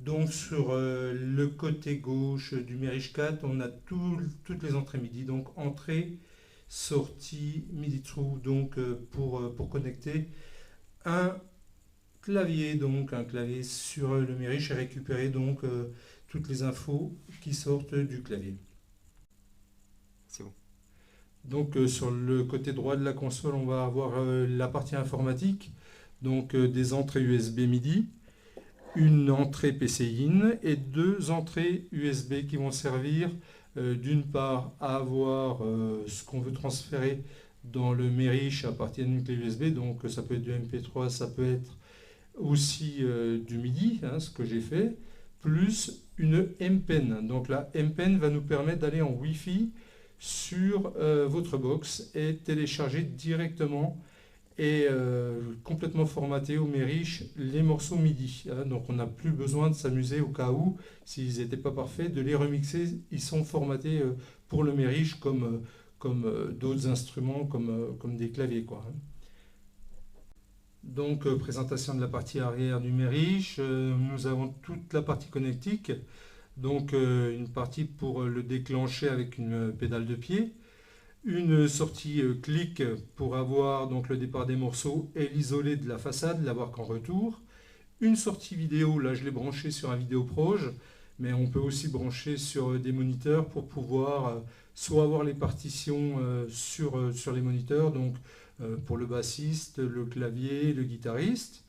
Donc sur le côté gauche du Merich 4, on a toutes les entrées MIDI. Donc entrée, sortie, MIDI through, donc pour connecter un clavier, donc un clavier sur le Merich et récupérer donc toutes les infos qui sortent du clavier. C'est bon. Donc sur le côté droit de la console, on va avoir la partie informatique, donc des entrées USB MIDI, une entrée PCIe et deux entrées USB qui vont servir d'une part à avoir ce qu'on veut transférer dans le Merich à partir d'une clé USB, donc ça peut être du MP3, ça peut être aussi du MIDI, hein, ce que j'ai fait, plus une MPEN. Donc la MPEN va nous permettre d'aller en Wi-Fi sur votre box et télécharger directement et complètement formaté au Merich les morceaux MIDI. Hein. Donc on n'a plus besoin de s'amuser au cas où, s'ils n'étaient pas parfaits, de les remixer. Ils sont formatés pour le Merich comme d'autres instruments, comme des claviers, quoi. Hein. Donc présentation de la partie arrière du Merich. Nous avons toute la partie connectique. Donc une partie pour le déclencher avec une pédale de pied, une sortie clic pour avoir donc le départ des morceaux et l'isoler de la façade, l'avoir qu'en retour, une sortie vidéo, là je l'ai branché sur un vidéo proche, mais on peut aussi brancher sur des moniteurs pour pouvoir soit avoir les partitions sur les moniteurs, donc pour le bassiste, le clavier, le guitariste.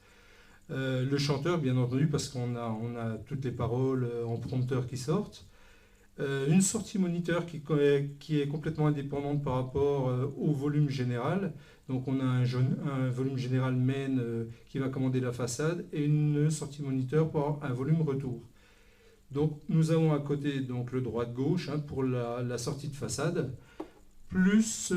Le chanteur, bien entendu, parce qu'on a toutes les paroles en prompteur qui sortent. Une sortie moniteur qui est complètement indépendante par rapport au volume général. Donc on a un volume général main qui va commander la façade et une sortie moniteur pour un volume retour. Donc nous avons à côté donc, le droite-gauche hein, pour la sortie de façade, plus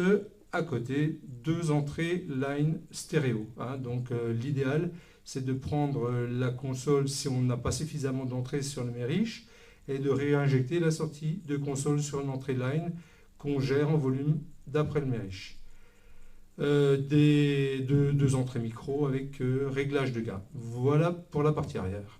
à côté deux entrées line stéréo. Hein. Donc l'idéal c'est de prendre la console si on n'a pas suffisamment d'entrées sur le Merich et de réinjecter la sortie de console sur une entrée line qu'on gère en volume d'après le Merich. Deux entrées micro avec réglage de gain. Voilà pour la partie arrière.